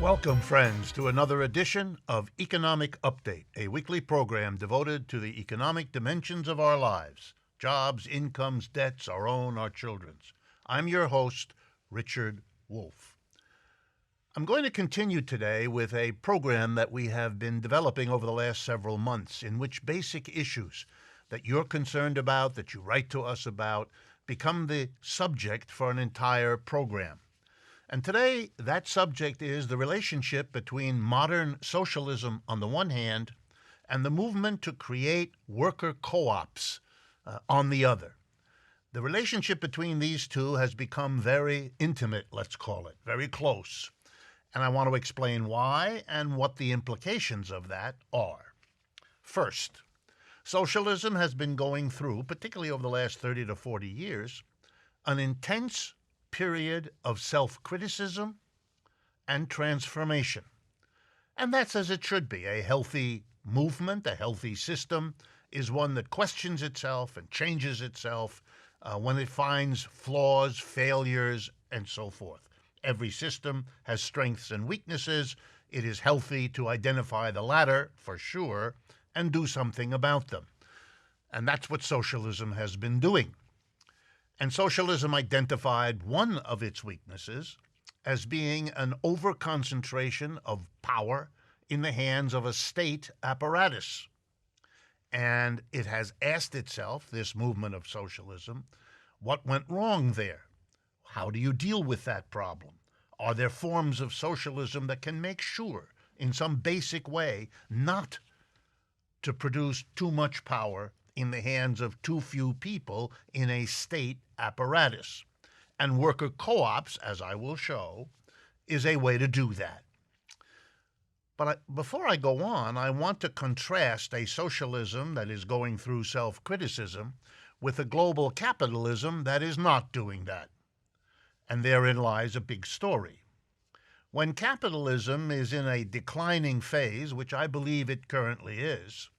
Welcome, friends, to another edition of Economic Update, a weekly program devoted to the economic dimensions of our lives: jobs, incomes, debts, our own, our children's. I'm your host, Richard Wolff. I'm going to continue today with a program that we have been developing over the last several months, in which basic issues that you're concerned about, that you write to us about, become the subject for an entire program. And today, that subject is the relationship between modern socialism on the one hand and the movement to create worker co-ops on the other. The relationship between these two has become very intimate, let's call it, very close. And I want to explain why and what the implications of that are. First, socialism has been going through, particularly over the last 30 to 40 years, an intense period of self-criticism and transformation. And that's as it should be. A healthy movement, a healthy system, is one that questions itself and changes itself when it finds flaws, failures, and so forth. Every system has strengths and weaknesses. It is healthy to identify the latter, for sure, and do something about them. And that's what socialism has been doing. And socialism identified one of its weaknesses as being an overconcentration of power in the hands of a state apparatus. And it has asked itself, this movement of socialism, what went wrong there? How do you deal with that problem? Are there forms of socialism that can make sure, in some basic way, not to produce too much power in the hands of too few people in a state apparatus? And worker co-ops, as I will show, is a way to do that. But before I go on, I want to contrast a socialism that is going through self-criticism with a global capitalism that is not doing that. And therein lies a big story. When capitalism is in a declining phase, which I believe it currently is,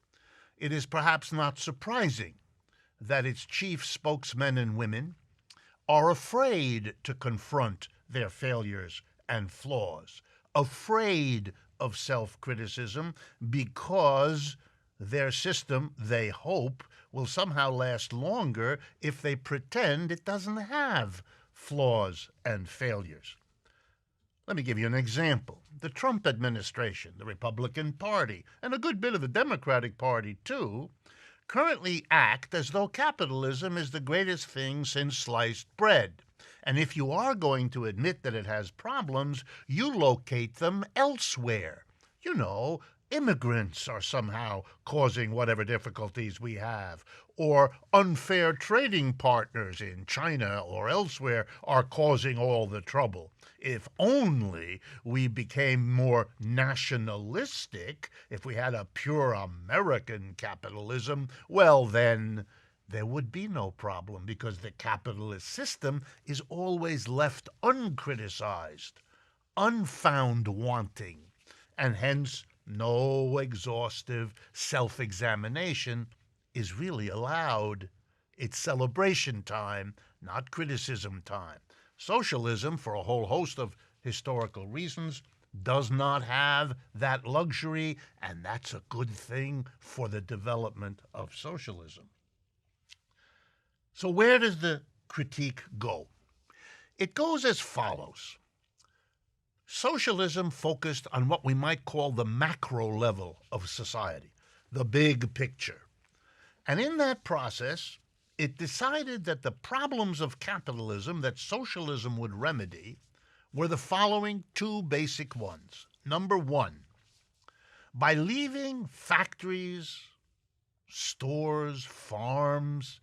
it is perhaps not surprising that its chief spokesmen and women are afraid to confront their failures and flaws, afraid of self-criticism, because their system, they hope, will somehow last longer if they pretend it doesn't have flaws and failures. Let me give you an example. The Trump administration, the Republican Party, and a good bit of the Democratic Party too, currently act as though capitalism is the greatest thing since sliced bread. And if you are going to admit that it has problems, you locate them elsewhere. You know, immigrants are somehow causing whatever difficulties we have, or unfair trading partners in China or elsewhere are causing all the trouble. If only we became more nationalistic, if we had a pure American capitalism, well then there would be no problem, because the capitalist system is always left uncriticized, unfound wanting, and hence no exhaustive self-examination is really allowed. It's celebration time, not criticism time. Socialism, for a whole host of historical reasons, does not have that luxury, and that's a good thing for the development of socialism. So where does the critique go? It goes as follows. Socialism focused on what we might call the macro level of society, the big picture. And in that process, it decided that the problems of capitalism that socialism would remedy were the following two basic ones. Number one, by leaving factories, stores, farms,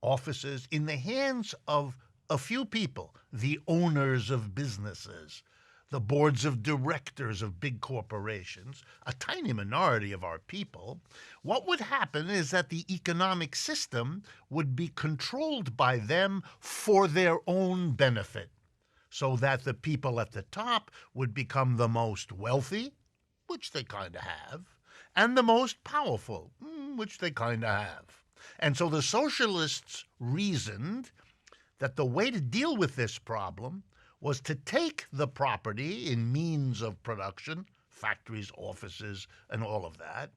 offices in the hands of a few people, the owners of businesses, the boards of directors of big corporations, a tiny minority of our people, what would happen is that the economic system would be controlled by them for their own benefit, so that the people at the top would become the most wealthy, which they kind of have, and the most powerful, which they kind of have. And so the socialists reasoned that the way to deal with this problem was to take the property in means of production, factories, offices, and all of that,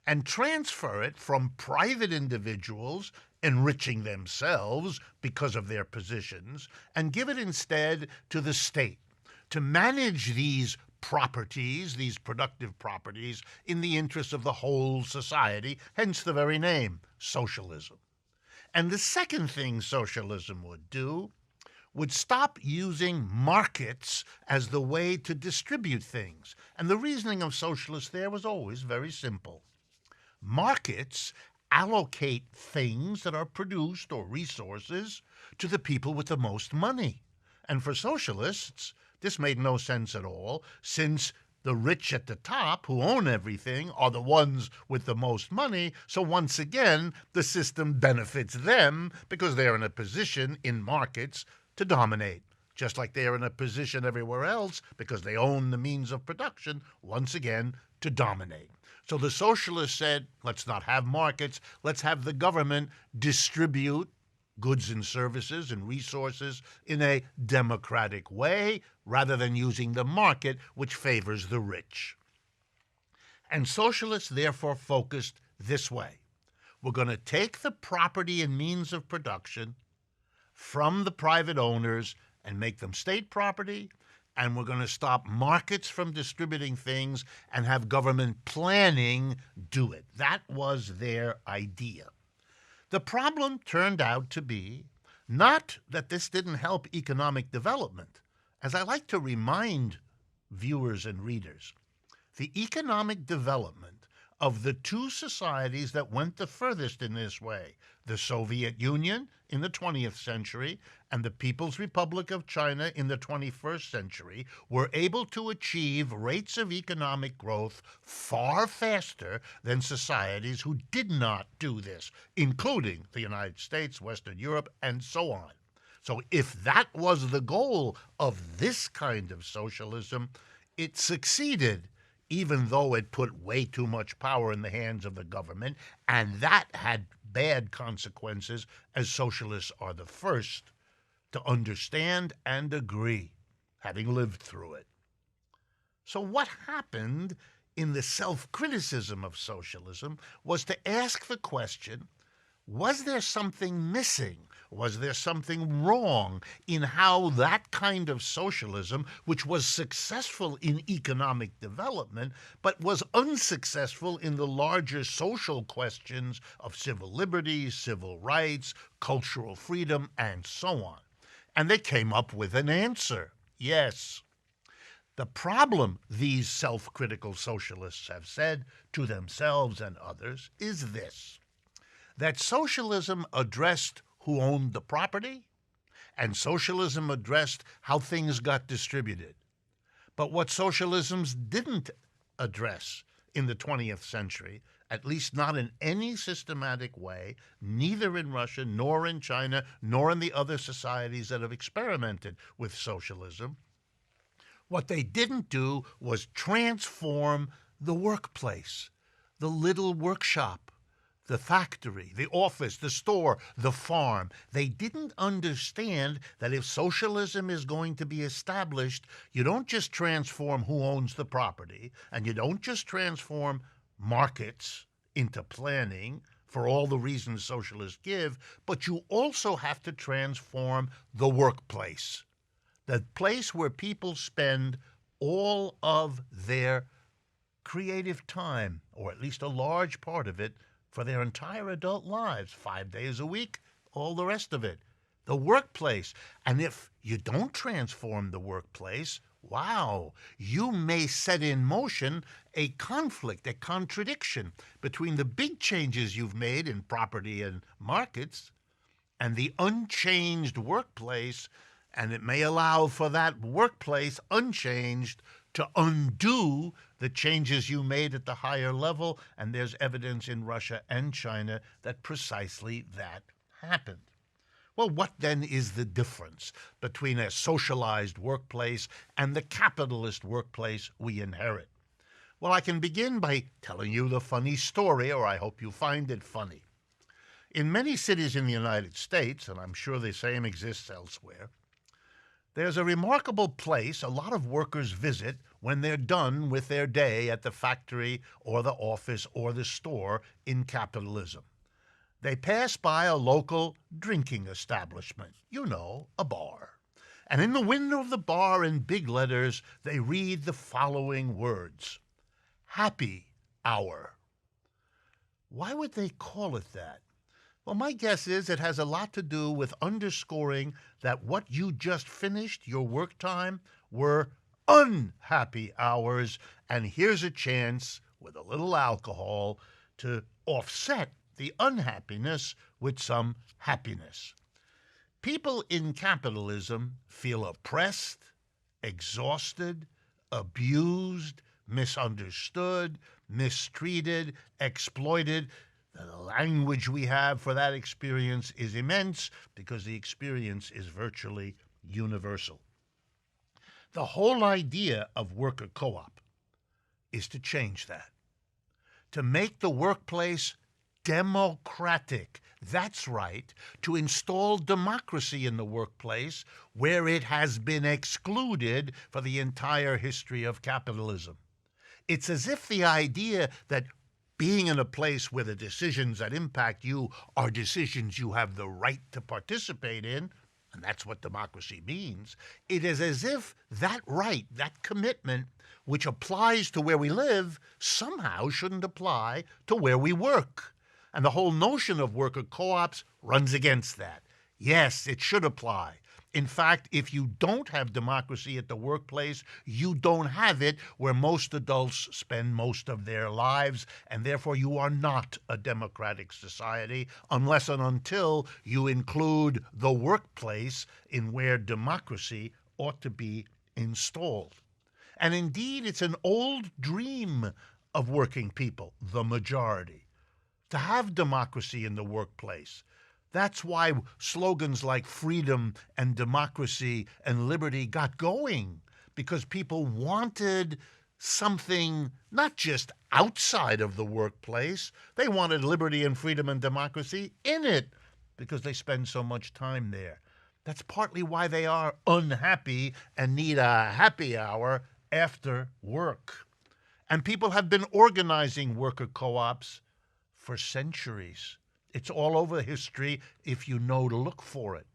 and transfer it from private individuals enriching themselves because of their positions, and give it instead to the state to manage these properties, these productive properties, in the interest of the whole society, hence the very name, socialism. And the second thing socialism would do would stop using markets as the way to distribute things. And the reasoning of socialists there was always very simple. Markets allocate things that are produced or resources to the people with the most money. And for socialists, this made no sense at all, since the rich at the top, who own everything, are the ones with the most money. So once again, the system benefits them because they're in a position in markets to dominate, just like they're in a position everywhere else because they own the means of production, once again, to dominate. So the socialists said, let's not have markets, let's have the government distribute goods and services and resources in a democratic way rather than using the market, which favors the rich. And socialists therefore focused this way. We're going to take the property and means of production from the private owners and make them state property, and we're going to stop markets from distributing things and have government planning do it. That was their idea. The problem turned out to be not that this didn't help economic development. As I like to remind viewers and readers, the economic development of the two societies that went the furthest in this way, the Soviet Union in the 20th century and the People's Republic of China in the 21st century, were able to achieve rates of economic growth far faster than societies who did not do this, including the United States, Western Europe, and so on. So if that was the goal of this kind of socialism, it succeeded, even though it put way too much power in the hands of the government, and that had bad consequences, as socialists are the first to understand and agree, having lived through it. So what happened in the self-criticism of socialism was to ask the question, was there something missing? Was there something wrong in how that kind of socialism, which was successful in economic development, but was unsuccessful in the larger social questions of civil liberties, civil rights, cultural freedom, and so on? And they came up with an answer. Yes. The problem, these self-critical socialists have said to themselves and others, is this: that socialism addressed who owned the property, and socialism addressed how things got distributed. But what socialisms didn't address in the 20th century, at least not in any systematic way, neither in Russia, nor in China, nor in the other societies that have experimented with socialism, what they didn't do was transform the workplace, the little workshop, the factory, the office, the store, the farm. They didn't understand that if socialism is going to be established, you don't just transform who owns the property, and you don't just transform markets into planning for all the reasons socialists give, but you also have to transform the workplace, the place where people spend all of their creative time, or at least a large part of it, for their entire adult lives, 5 days a week, all the rest of it, the workplace. And if you don't transform the workplace, wow, you may set in motion a conflict, a contradiction between the big changes you've made in property and markets and the unchanged workplace, and it may allow for that workplace unchanged to undo the changes you made at the higher level, and there's evidence in Russia and China that precisely that happened. Well, what then is the difference between a socialized workplace and the capitalist workplace we inherit? Well, I can begin by telling you the funny story, or I hope you find it funny. In many cities in the United States, and I'm sure the same exists elsewhere, There's a remarkable place a lot of workers visit when they're done with their day at the factory or the office or the store in capitalism. They pass by a local drinking establishment, a bar. And in the window of the bar in big letters, they read the following words: Happy Hour. Why would they call it that? Well, my guess is it has a lot to do with underscoring that what you just finished, your work time, were unhappy hours, and here's a chance, with a little alcohol, to offset the unhappiness with some happiness. People in capitalism feel oppressed, exhausted, abused, misunderstood, mistreated, exploited. The language we have for that experience is immense because the experience is virtually universal. The whole idea of worker co-op is to change that, to make the workplace democratic. That's right, to install democracy in the workplace where it has been excluded for the entire history of capitalism. It's as if the idea that being in a place where the decisions that impact you are decisions you have the right to participate in, and that's what democracy means, it is as if that right, that commitment, which applies to where we live, somehow shouldn't apply to where we work. And the whole notion of worker co-ops runs against that. Yes, it should apply. In fact, if you don't have democracy at the workplace, you don't have it where most adults spend most of their lives, and therefore you are not a democratic society unless and until you include the workplace in where democracy ought to be installed. And indeed, it's an old dream of working people, the majority, to have democracy in the workplace. That's why slogans like freedom and democracy and liberty got going, because people wanted something not just outside of the workplace. They wanted liberty and freedom and democracy in it because they spend so much time there. That's partly why they are unhappy and need a happy hour after work. And people have been organizing worker co-ops for centuries. It's all over history if you know to look for it.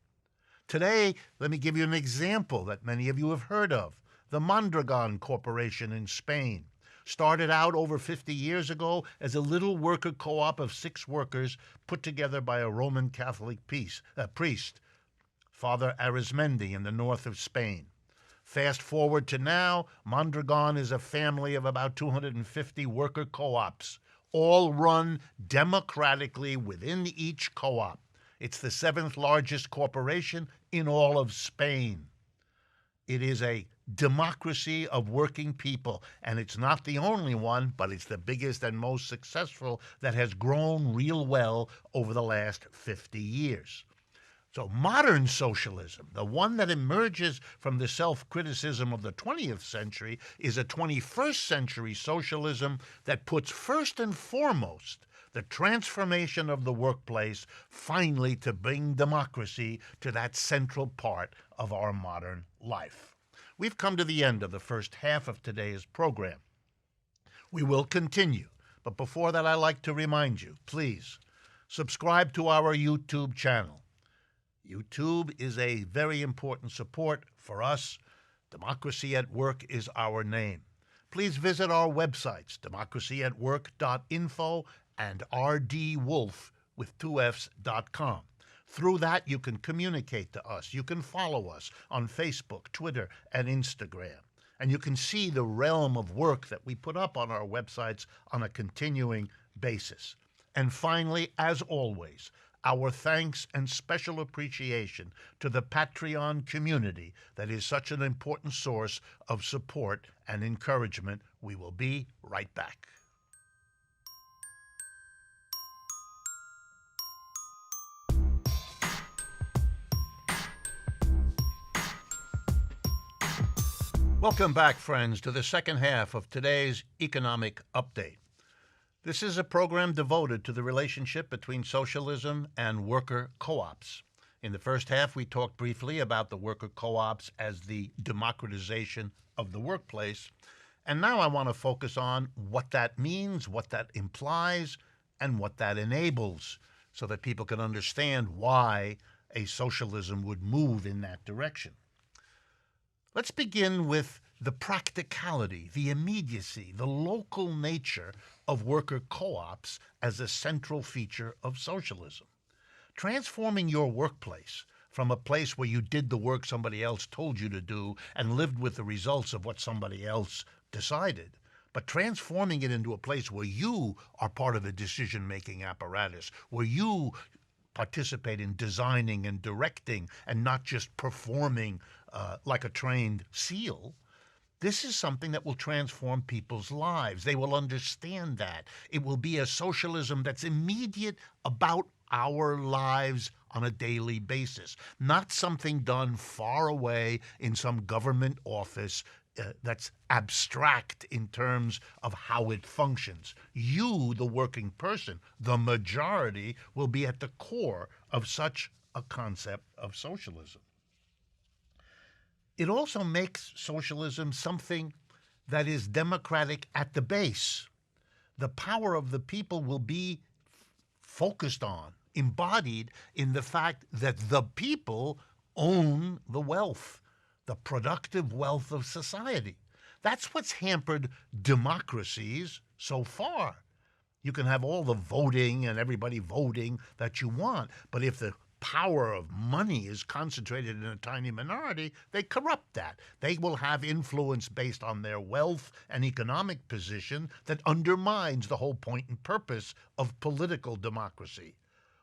Today, let me give you an example that many of you have heard of. The Mondragon Corporation in Spain started out over 50 years ago as a little worker co-op of 6 workers put together by a Roman Catholic priest, Father Arizmendi, in the north of Spain. Fast forward to now, Mondragon is a family of about 250 worker co-ops, all run democratically within each co-op. It's the 7th largest corporation in all of Spain. It is a democracy of working people, and it's not the only one, but it's the biggest and most successful that has grown real well over the last 50 years. So modern socialism, the one that emerges from the self-criticism of the 20th century, is a 21st century socialism that puts first and foremost the transformation of the workplace finally to bring democracy to that central part of our modern life. We've come to the end of the first half of today's program. We will continue, but before that, I'd like to remind you, please subscribe to our YouTube channel. YouTube is a very important support for us. Democracy at Work is our name. Please visit our websites, democracyatwork.info and rdwolf with 2fs.com. Through that, you can communicate to us. You can follow us on Facebook, Twitter, and Instagram. And you can see the realm of work that we put up on our websites on a continuing basis. And finally, as always, our thanks and special appreciation to the Patreon community that is such an important source of support and encouragement. We will be right back. Welcome back, friends, to the second half of today's Economic Update. This is a program devoted to the relationship between socialism and worker co-ops. In the first half, we talked briefly about the worker co-ops as the democratization of the workplace. And now I want to focus on what that means, what that implies, and what that enables so that people can understand why a socialism would move in that direction. Let's begin with the practicality, the immediacy, the local nature of worker co-ops as a central feature of socialism. Transforming your workplace from a place where you did the work somebody else told you to do and lived with the results of what somebody else decided, but transforming it into a place where you are part of a decision-making apparatus, where you participate in designing and directing and not just performing like a trained SEAL. This is something that will transform people's lives. They will understand that. It will be a socialism that's immediate about our lives on a daily basis, not something done far away in some government office that's abstract in terms of how it functions. You, the working person, the majority, will be at the core of such a concept of socialism. It also makes socialism something that is democratic at the base. The power of the people will be focused on, embodied in the fact that the people own the wealth, the productive wealth of society. That's what's hampered democracies so far. You can have all the voting and everybody voting that you want, but if the power of money is concentrated in a tiny minority, they corrupt that. They will have influence based on their wealth and economic position that undermines the whole point and purpose of political democracy.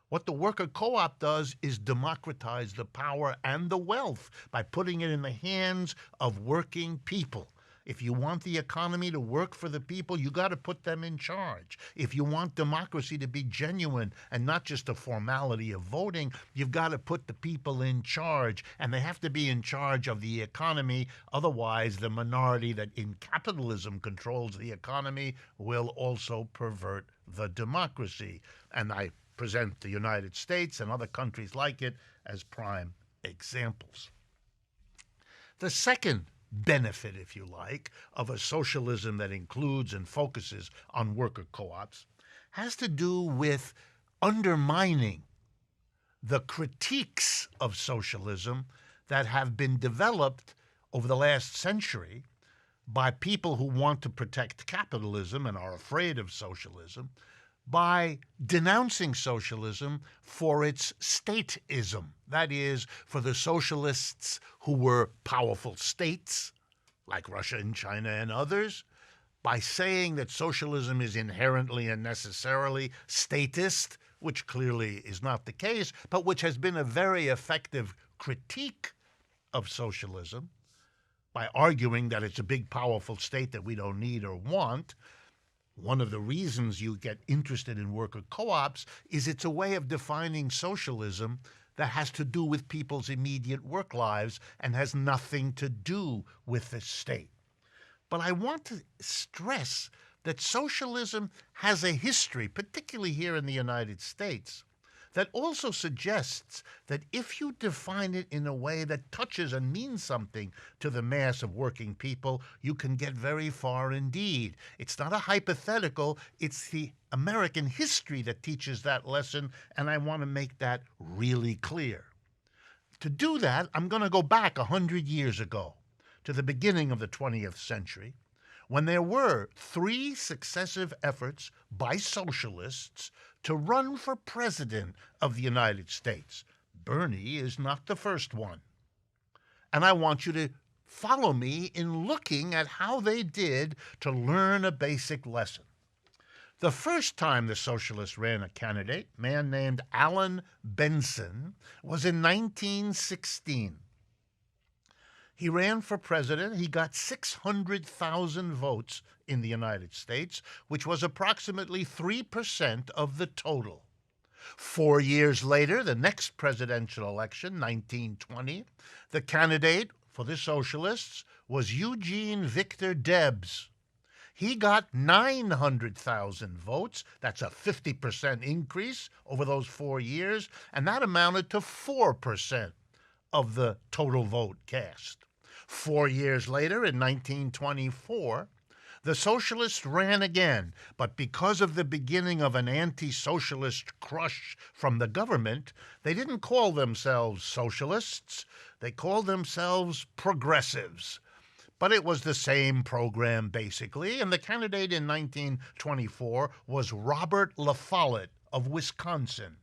What the worker co-op does is democratize the power and the wealth by putting it in the hands of working people. If you want the economy to work for the people, you got to put them in charge. If you want democracy to be genuine and not just a formality of voting, you've got to put the people in charge, and they have to be in charge of the economy. Otherwise, the minority that in capitalism controls the economy will also pervert the democracy. And I present the United States and other countries like it as prime examples. The second benefit, if you like, of a socialism that includes and focuses on worker co-ops has to do with undermining the critiques of socialism that have been developed over the last century by people who want to protect capitalism and are afraid of socialism, by denouncing socialism for its statism. That is, for the socialists who were powerful states, like Russia and China and others, by saying that socialism is inherently and necessarily statist, which clearly is not the case, but which has been a very effective critique of socialism, by arguing that it's a big, powerful state that we don't need or want. One of the reasons you get interested in worker co-ops is it's a way of defining socialism that has to do with people's immediate work lives and has nothing to do with the state. But I want to stress that socialism has a history, particularly here in the United States, that also suggests that if you define it in a way that touches and means something to the mass of working people, you can get very far indeed. It's not a hypothetical, it's the American history that teaches that lesson, and I want to make that really clear. To do that, I'm going to go back 100 years ago to the beginning of the 20th century, when there were 3 successive efforts by socialists to run for president of the United States. Bernie is not the first one. And I want you to follow me in looking at how they did to learn a basic lesson. The first time the socialists ran a candidate, a man named Alan Benson, was in 1916. He ran for president. He got 600,000 votes in the United States, which was approximately 3% of the total. 4 years later, the next presidential election, 1920, the candidate for the socialists was Eugene Victor Debs. He got 900,000 votes. That's a 50% increase over those 4 years, and that amounted to 4% of the total vote cast. 4 years later, in 1924, the socialists ran again, but because of the beginning of an anti-socialist crush from the government, they didn't call themselves socialists. They called themselves progressives. But it was the same program, basically, and the candidate in 1924 was Robert La Follette of Wisconsin.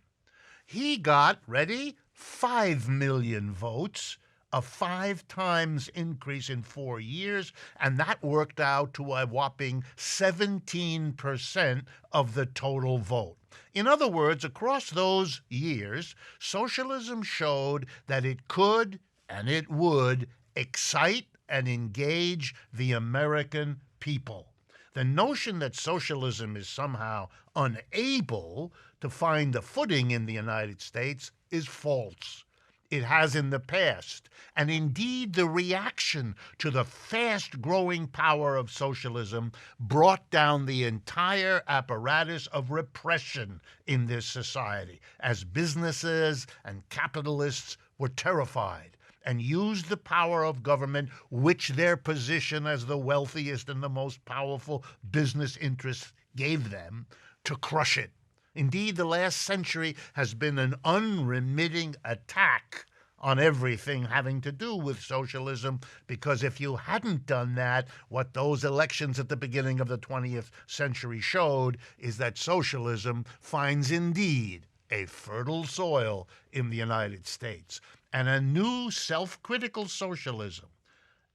He got, ready, 5 million votes, a 5 times increase in 4 years, and that worked out to a whopping 17% of the total vote. In other words, across those years, socialism showed that it could and it would excite and engage the American people. The notion that socialism is somehow unable to find a footing in the United States is false. It has in the past, and indeed the reaction to the fast-growing power of socialism brought down the entire apparatus of repression in this society, as businesses and capitalists were terrified and used the power of government, which their position as the wealthiest and the most powerful business interests gave them, to crush it. Indeed, the last century has been an unremitting attack on everything having to do with socialism, because if you hadn't done that, what those elections at the beginning of the 20th century showed is that socialism finds indeed a fertile soil in the United States. And a new self-critical socialism,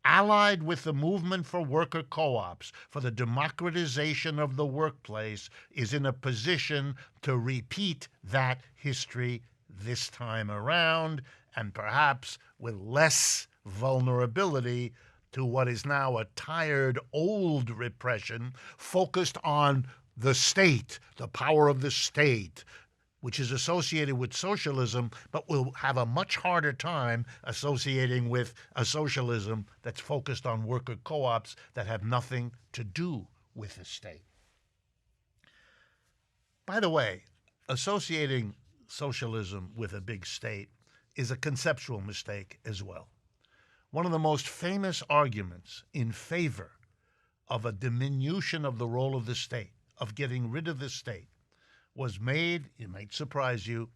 allied with the movement for worker co-ops, for the democratization of the workplace, is in a position to repeat that history this time around, and perhaps with less vulnerability to what is now a tired old repression focused on the state, the power of the state, which is associated with socialism, but will have a much harder time associating with a socialism that's focused on worker co-ops that have nothing to do with the state. By the way, associating socialism with a big state is a conceptual mistake as well. One of the most famous arguments in favor of a diminution of the role of the state, of getting rid of the state, was made, it might surprise you,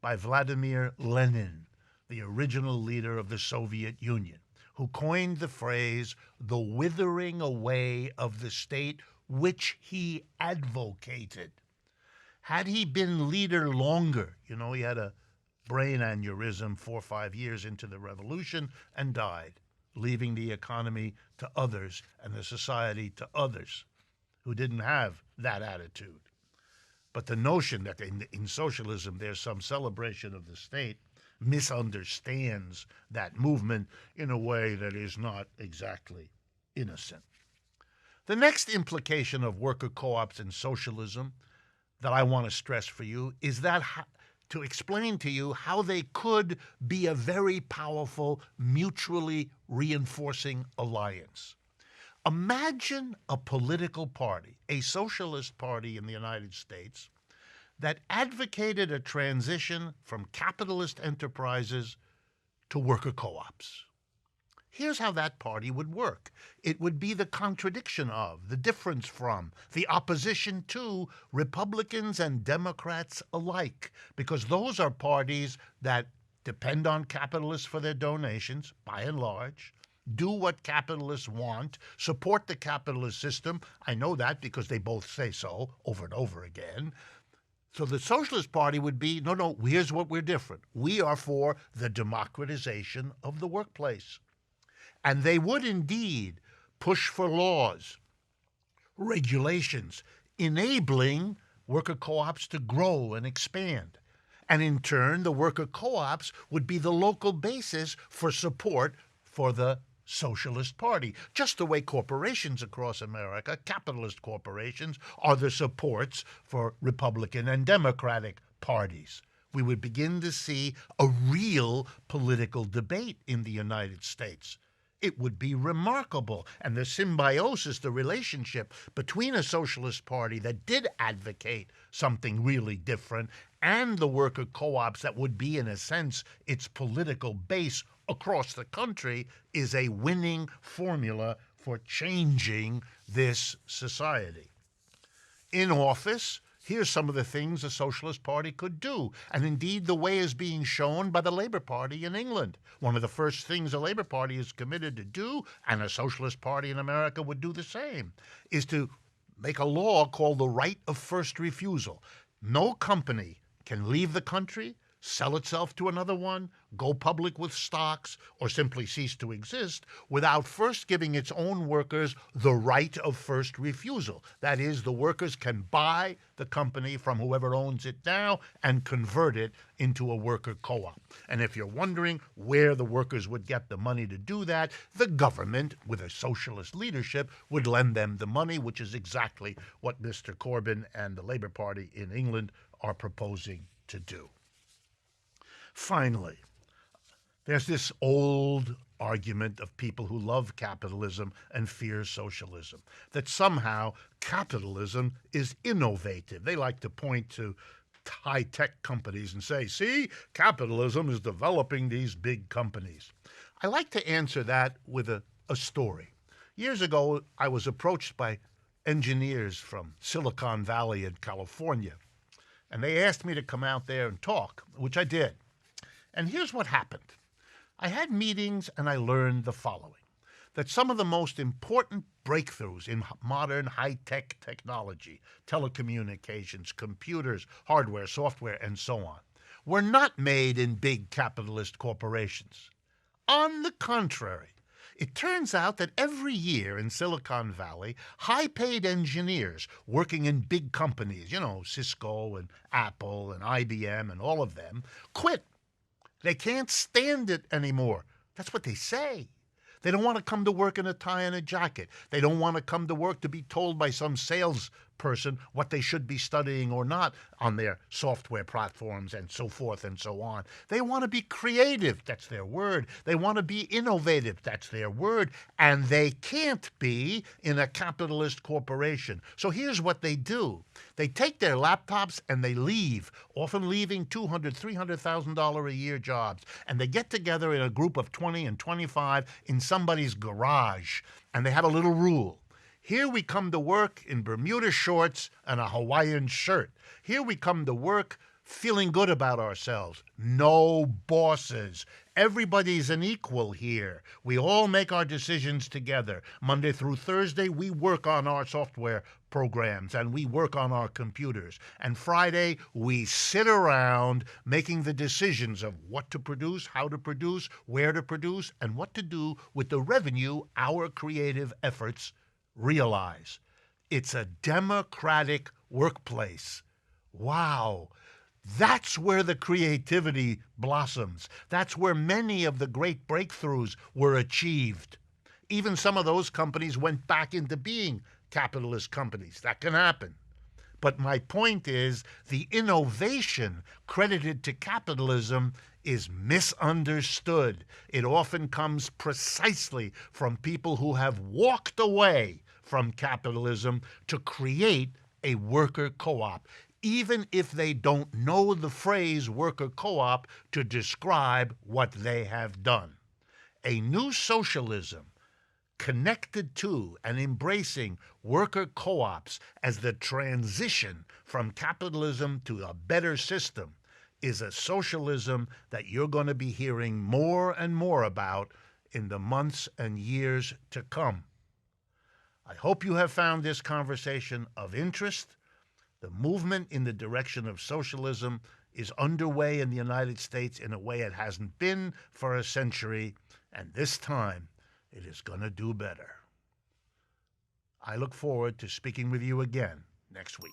by Vladimir Lenin, the original leader of the Soviet Union, who coined the phrase, the withering away of the state, which he advocated. Had he been leader longer, he had a brain aneurysm 4 or 5 years into the revolution and died, leaving the economy to others and the society to others who didn't have that attitude. But the notion that in socialism there's some celebration of the state misunderstands that movement in a way that is not exactly innocent. The next implication of worker co-ops and socialism that I want to stress for you is that to explain to you how they could be a very powerful, mutually reinforcing alliance. Imagine a political party, a socialist party in the United States, that advocated a transition from capitalist enterprises to worker co-ops. Here's how that party would work. It would be the contradiction of, the difference from, the opposition to Republicans and Democrats alike, because those are parties that depend on capitalists for their donations, by and large, do what capitalists want, support the capitalist system. I know that because they both say so over and over again. So the Socialist Party would be, no, here's what we're different. We are for the democratization of the workplace. And they would indeed push for laws, regulations, enabling worker co-ops to grow and expand. And in turn, the worker co-ops would be the local basis for support for the Socialist Party, just the way corporations across America, capitalist corporations, are the supports for Republican and Democratic parties. We would begin to see a real political debate in the United States. It would be remarkable. And the symbiosis, the relationship between a socialist party that did advocate something really different and the worker co-ops that would be, in a sense, its political base across the country is a winning formula for changing this society. In office, here's some of the things a Socialist Party could do. And indeed, the way is being shown by the Labour Party in England. One of the first things the Labour Party is committed to do, and a Socialist Party in America would do the same, is to make a law called the right of first refusal. No company can leave the country, sell itself to another one, go public with stocks, or simply cease to exist without first giving its own workers the right of first refusal. That is, the workers can buy the company from whoever owns it now and convert it into a worker co-op. And if you're wondering where the workers would get the money to do that, the government, with a socialist leadership, would lend them the money, which is exactly what Mr. Corbyn and the Labour Party in England are proposing to do. Finally, there's this old argument of people who love capitalism and fear socialism, that somehow capitalism is innovative. They like to point to high-tech companies and say, see, capitalism is developing these big companies. I like to answer that with a story. Years ago, I was approached by engineers from Silicon Valley in California, and they asked me to come out there and talk, which I did. And here's what happened. I had meetings and I learned the following, that some of the most important breakthroughs in modern high-tech technology, telecommunications, computers, hardware, software, and so on, were not made in big capitalist corporations. On the contrary, it turns out that every year in Silicon Valley, high-paid engineers working in big companies, Cisco and Apple and IBM and all of them, quit. They can't stand it anymore. That's what they say. They don't want to come to work in a tie and a jacket. They don't want to come to work to be told by some salesperson what they should be studying or not on their software platforms and so forth and so on. They want to be creative. That's their word. They want to be innovative. That's their word. And they can't be in a capitalist corporation. So here's what they do. They take their laptops and they leave, often leaving $200,000, $300,000 a year jobs. And they get together in a group of 20 and 25 in somebody's garage. And they have a little rule. Here we come to work in Bermuda shorts and a Hawaiian shirt. Here we come to work feeling good about ourselves. No bosses. Everybody's an equal here. We all make our decisions together. Monday through Thursday, we work on our software programs and we work on our computers. And Friday, we sit around making the decisions of what to produce, how to produce, where to produce, and what to do with the revenue our creative efforts realize. It's a democratic workplace. Wow. That's where the creativity blossoms. That's where many of the great breakthroughs were achieved. Even some of those companies went back into being capitalist companies. That can happen. But my point is, the innovation credited to capitalism is misunderstood. It often comes precisely from people who have walked away from capitalism to create a worker co-op, even if they don't know the phrase worker co-op to describe what they have done. A new socialism connected to and embracing worker co-ops as the transition from capitalism to a better system is a socialism that you're going to be hearing more and more about in the months and years to come. I hope you have found this conversation of interest. The movement in the direction of socialism is underway in the United States in a way it hasn't been for a century, and this time it is going to do better. I look forward to speaking with you again next week.